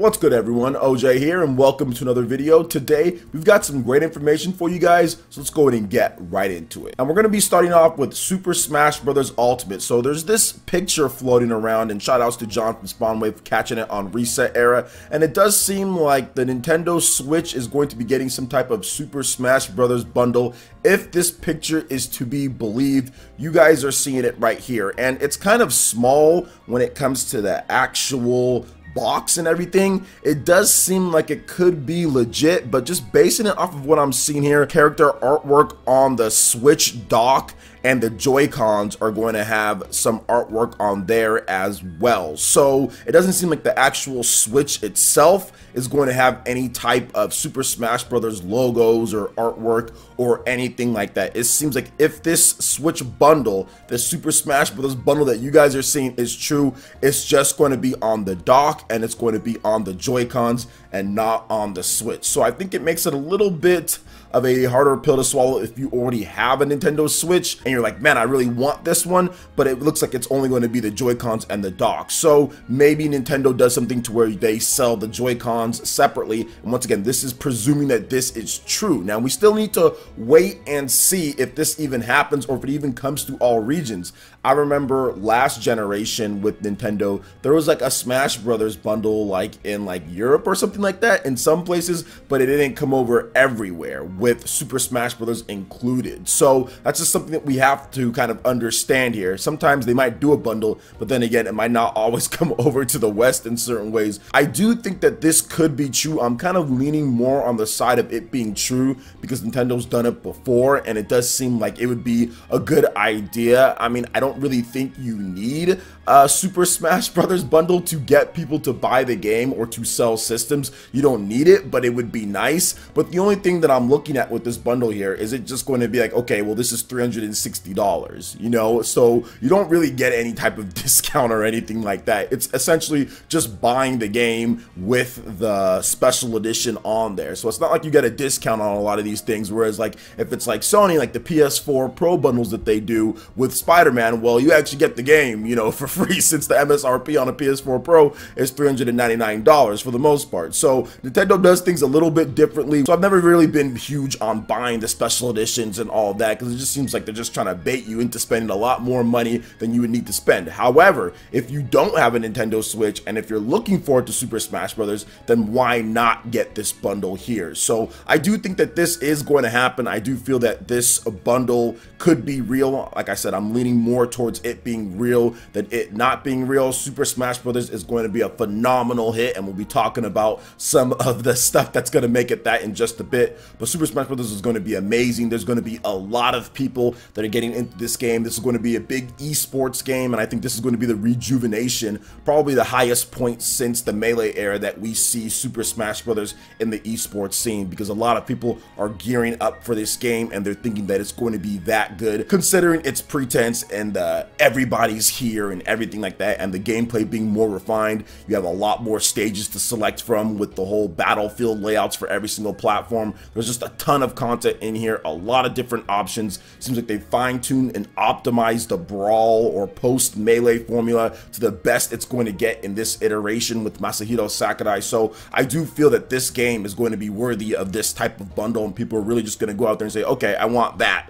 What's good everyone, OJ here and welcome to another video. Today we've got some great information for you guys, so let's go ahead and get right into it. And we're going to be starting off with Super Smash Bros. Ultimate. So there's this picture floating around, and shout outs to John from Spawnwave catching it on Reset Era, and it does seem like the Nintendo Switch is going to be getting some type of Super Smash Bros. Bundle. If this picture is to be believed, you guys are seeing it right here, and it's kind of small when it comes to the actual box and everything. It does seem like it could be legit, but just basing it off of what I'm seeing here, character artwork on the Switch dock and the Joy-Cons are going to have some artwork on there as well. So it doesn't seem like the actual Switch itself is going to have any type of Super Smash Bros. Logos or artwork or anything like that. It seems like if this Switch bundle, the Super Smash Bros. Bundle that you guys are seeing is true, it's just going to be on the dock and it's going to be on the Joy-Cons and not on the Switch. So I think it makes it a little bit of a harder pill to swallow if you already have a Nintendo Switch and you're like, man, I really want this one, but it looks like it's only going to be the Joy-Cons and the dock. So maybe Nintendo does something to where they sell the Joy-Cons separately. And once again, this is presuming that this is true. Now we still need to wait and see if this even happens or if it even comes to all regions. I remember last generation with Nintendo, there was like a Smash Brothers bundle like in like Europe or something like that in some places, but it didn't come over everywhere with Super Smash Bros. Included. So that's just something that we have to kind of understand here. Sometimes they might do a bundle, but then again, it might not always come over to the West in certain ways. I do think that this could be true. I'm kind of leaning more on the side of it being true because Nintendo's done it before and it does seem like it would be a good idea. I mean, I don't really think you need a Super Smash Bros. Bundle to get people to buy the game or to sell systems. You don't need it, but it would be nice. But the only thing that I'm looking at with this bundle here is it just going to be like, okay, well, this is $360, you know, so you don't really get any type of discount or anything like that. It's essentially just buying the game with the special edition on there. So it's not like you get a discount on a lot of these things, whereas like if it's like Sony, like the PS4 Pro bundles that they do with Spider-Man, well, you actually get the game, you know, for free, since the MSRP on a PS4 Pro is $399 for the most part. So Nintendo does things a little bit differently. So I've never really been huge on buying the special editions and all that, because it just seems like they're just trying to bait you into spending a lot more money than you would need to spend. However, if you don't have a Nintendo Switch and if you're looking forward to Super Smash Bros., then why not get this bundle here? So I do think that this is going to happen. I do feel that this bundle could be real. Like I said, I'm leaning more towards it being real than it not being real. Super Smash Bros. Is going to be a phenomenal hit, and we'll be talking about some of the stuff that's going to make it that in just a bit. But Super Smash Bros. Is going to be amazing. There's going to be a lot of people that are getting into this game. This is going to be a big esports game, and I think this is going to be the rejuvenation, probably the highest point since the Melee era that we see Super Smash Bros. In the esports scene, because a lot of people are gearing up for this game and they're thinking that it's going to be that good, considering its pretense and everybody's here and everything like that, and the gameplay being more refined. You have a lot more stages to select from with the whole battlefield layouts for every single platform. There's just a ton of content in here, a lot of different options. Seems like they fine-tuned and optimized the brawl or post melee formula to the best it's going to get in this iteration with Masahiro Sakurai. So I do feel that this game is going to be worthy of this type of bundle, and people are really just going to go out there and say, okay, I want that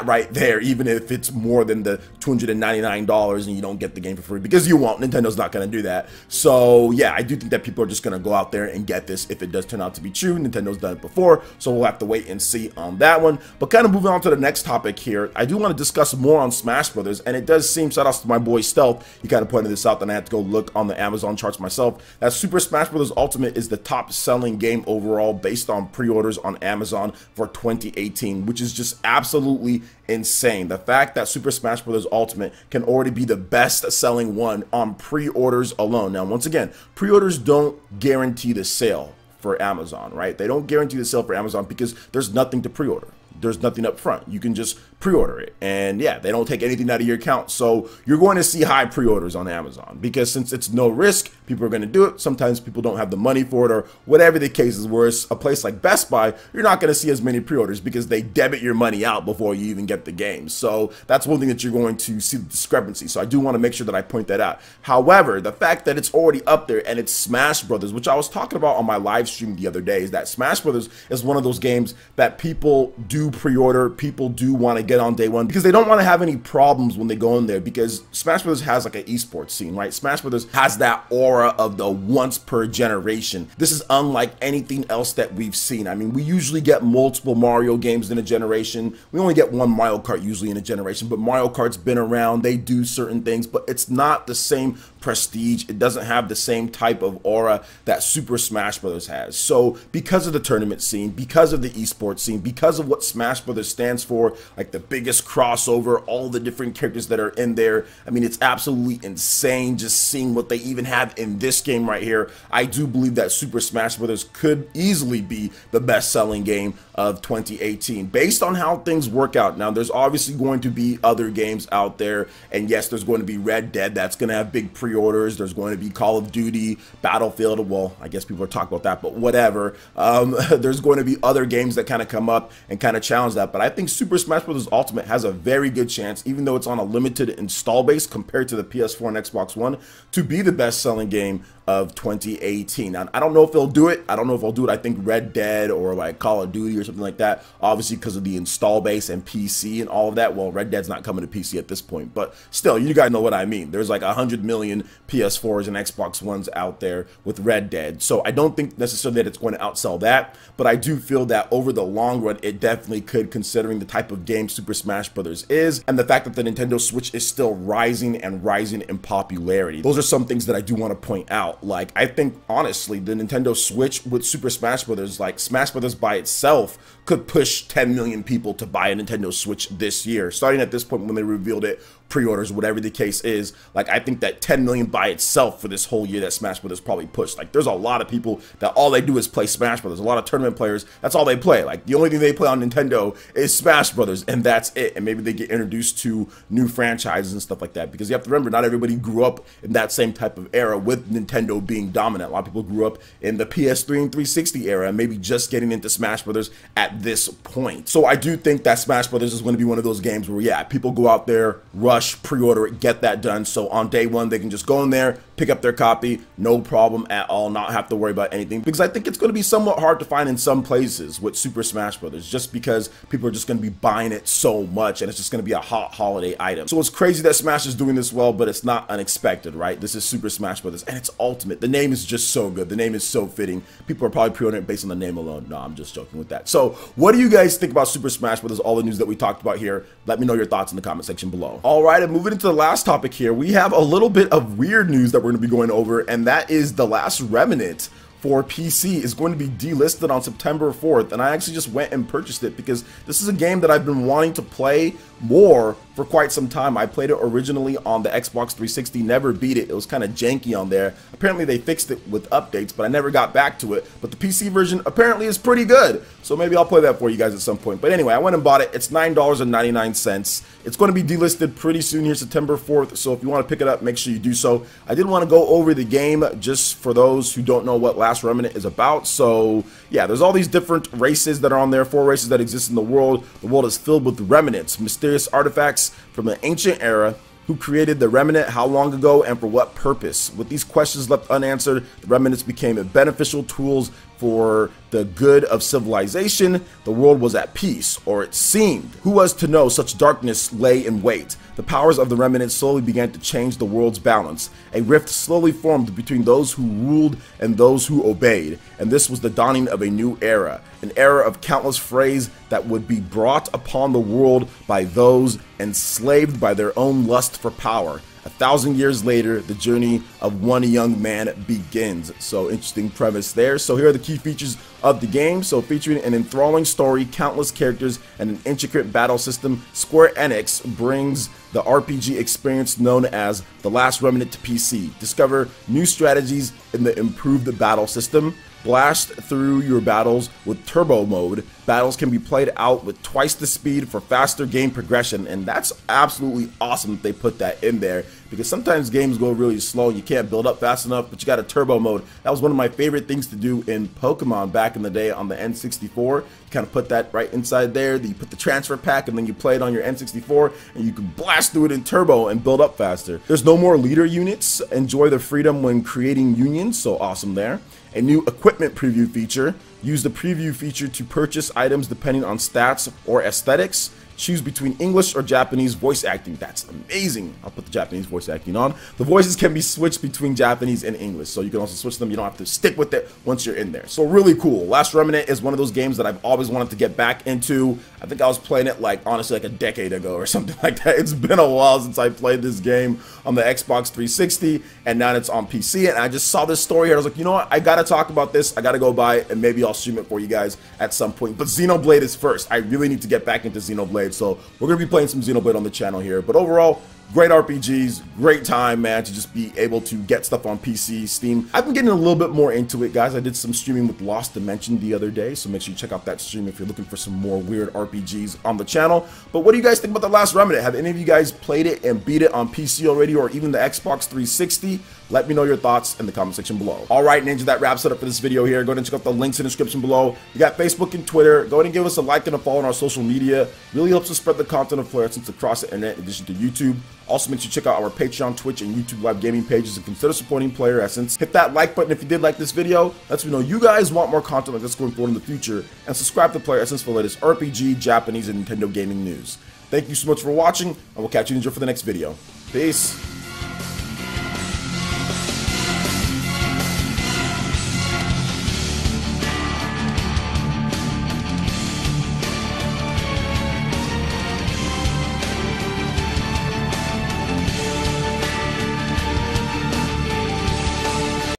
right there, even if it's more than the $299 and you don't get the game for free, because you won't. Nintendo's not going to do that. So yeah, I do think that people are just going to go out there and get this if it does turn out to be true. Nintendo's done it before, so we'll have to wait and see on that one. But kind of moving on to the next topic here, I do want to discuss more on Smash Brothers, and it does seem, shout outs to my boy Stealth, he kind of pointed this out, then I had to go look on the Amazon charts myself, that Super Smash Bros. Ultimate is the top selling game overall based on pre-orders on Amazon for 2018, which is just absolutely insane. The fact that Super Smash Bros. Ultimate can already be the best selling one on pre-orders alone. Now, once again, pre-orders don't guarantee the sale for Amazon, right? They don't guarantee the sale for Amazon because there's nothing to pre-order. There's nothing up front. You can just pre-order it. And yeah, they don't take anything out of your account. So you're going to see high pre-orders on Amazon because since it's no risk, people are going to do it. Sometimes people don't have the money for it or whatever the case is. Whereas a place like Best Buy, you're not going to see as many pre-orders because they debit your money out before you even get the game. So that's one thing that you're going to see the discrepancy. So I do want to make sure that I point that out. However, the fact that it's already up there and it's Smash Brothers, which I was talking about on my live stream the other day, is that Smash Brothers is one of those games that people do pre-order, people do want to get on day one because they don't want to have any problems when they go in there, because Smash Brothers has like an esports scene, right? Smash Brothers has that aura of the once per generation. This is unlike anything else that we've seen. I mean, we usually get multiple Mario games in a generation. We only get one Mario Kart usually in a generation, but Mario Kart's been around. They do certain things, but it's not the same prestige. It doesn't have the same type of aura that Super Smash Brothers has. So because of the tournament scene, because of the esports scene, because of what Smash Brothers stands for, like the biggest crossover, all the different characters that are in there, I mean, it's absolutely insane just seeing what they even have in this game right here. I do believe that Super Smash Brothers could easily be the best-selling game of 2018 based on how things work out. Now, there's obviously going to be other games out there, and yes, there's going to be Red Dead that's going to have big pre-orders. There's going to be Call of Duty, Battlefield. Well, I guess people are talking about that, but whatever. There's going to be other games that kind of come up and kind of challenge that. But I think Super Smash Bros. Ultimate has a very good chance, even though it's on a limited install base compared to the PS4 and Xbox One, to be the best-selling game of 2018. Now, I don't know if they'll do it. I don't know if they'll do it. I think Red Dead or like Call of Duty or something like that, obviously because of the install base and PC and all of that. Well, Red Dead's not coming to PC at this point, but still, you guys know what I mean. There's like 100 million PS4s and Xbox Ones out there with Red Dead. So I don't think necessarily that it's going to outsell that, but I do feel that over the long run, it definitely could, considering the type of game Super Smash Brothers is and the fact that the Nintendo Switch is still rising and rising in popularity. Those are some things that I do want to point out. Like, I think honestly the Nintendo Switch with Super Smash Brothers, like Smash Brothers by itself could push 10 million people to buy a Nintendo Switch this year, starting at this point when they revealed it, pre-orders, whatever the case is. Like, I think that 10 million by itself for this whole year that Smash Brothers probably pushed. Like, there's a lot of people that all they do is play Smash Brothers. A lot of tournament players, that's all they play. Like, the only thing they play on Nintendo is Smash Brothers, and that's it. And maybe they get introduced to new franchises and stuff like that, because you have to remember, not everybody grew up in that same type of era with Nintendo being dominant. A lot of people grew up in the PS3 and 360 era, and maybe just getting into Smash Brothers at this point. So I do think that Smash Brothers is going to be one of those games where, yeah, people go out there, rush, pre-order it, get that done. So on day one, they can just go in there, pick up their copy, no problem at all, not have to worry about anything, because I think it's going to be somewhat hard to find in some places with Super Smash Brothers, just because people are just going to be buying it so much, and it's just going to be a hot holiday item. So it's crazy that Smash is doing this well, but it's not unexpected, right? This is Super Smash Brothers, and it's Ultimate. The name is just so good. The name is so fitting. People are probably pre-ordering it based on the name alone. No, I'm just joking with that. So what do you guys think about Super Smash Brothers, all the news that we talked about here? Let me know your thoughts in the comment section below. All right, and moving into the last topic here, we have a little bit of weird news that we're going to be going over, and that is the Last Remnant for PC is going to be delisted on September 4th, and I actually just went and purchased it because this is a game that I've been wanting to play more for quite some time. I played it originally on the Xbox 360, never beat it. It was kind of janky on there. Apparently they fixed it with updates, but I never got back to it. But the PC version apparently is pretty good, so maybe I'll play that for you guys at some point. But anyway, I went and bought it. It's $9.99. It's going to be delisted pretty soon here, September 4th, so if you want to pick it up, make sure you do so. I did want to go over the game just for those who don't know what Last Remnant is about. So yeah, there's all these different races that are on there, 4 races that exist in the world. The world is filled with remnants, mysterious artifacts from the ancient era. Who created the remnant, how long ago, and for what purpose? With these questions left unanswered, the remnants became beneficial tools for the good of civilization. The world was at peace, or it seemed. Who was to know such darkness lay in wait? The powers of the remnants slowly began to change the world's balance. A rift slowly formed between those who ruled and those who obeyed, and this was the dawning of a new era, an era of countless frays that would be brought upon the world by those enslaved by their own lust for power. 1,000 years later, the journey of one young man begins. So interesting premise there. So here are the key features of the game. So featuring an enthralling story, countless characters, and an intricate battle system, Square Enix brings the RPG experience known as The Last Remnant to PC. Discover new strategies, in the improved battle system. Blast through your battles with turbo mode. Battles can be played out with twice the speed for faster game progression, and that's absolutely awesome that they put that in there, because sometimes games go really slow, you can't build up fast enough, but you got a turbo mode. That was one of my favorite things to do in Pokemon back in the day on the N64. You kind of put that right inside there, then you put the transfer pack, and then you play it on your N64, and you can blast through it in turbo and build up faster. There's no more leader units. Enjoy the freedom when creating unions, so awesome there. A new equipment preview feature. Use the preview feature to purchase items depending on stats or aesthetics. Choose between English or Japanese voice acting. That's amazing. I'll put the Japanese voice acting on. The voices can be switched between Japanese and English, so you can also switch them. You don't have to stick with it once you're in there. So really cool. Last Remnant is one of those games that I've always wanted to get back into. I think I was playing it like, honestly, like a decade ago or something like that. It's been a while since I played this game on the Xbox 360, and now it's on PC, and I just saw this story here. I was like, you know what? I gotta talk about this. I gotta go buy it, and maybe I'll stream it for you guys at some point. But Xenoblade is first. I really need to get back into Xenoblade. So we're going to be playing some Xenoblade on the channel here. But overall, great RPGs, great time, man, to just be able to get stuff on PC, Steam. I've been getting a little bit more into it, guys. I did some streaming with Lost Dimension the other day, so make sure you check out that stream if you're looking for some more weird RPGs on the channel. But what do you guys think about The Last Remnant? Have any of you guys played it and beat it on PC already, or even the Xbox 360? Let me know your thoughts in the comment section below. All right, Ninja, that wraps it up for this video here. Go ahead and check out the links in the description below. You got Facebook and Twitter. Go ahead and give us a like and a follow on our social media. Really helps us spread the content of PlayerEssence across the internet in addition to YouTube. Also, make sure you check out our Patreon, Twitch, and YouTube live gaming pages and consider supporting PlayerEssence. Hit that like button if you did like this video. Lets me know you guys want more content like this going forward in the future. And subscribe to PlayerEssence for the latest RPG, Japanese, and Nintendo gaming news. Thank you so much for watching, and we'll catch you, Ninja, for the next video. Peace.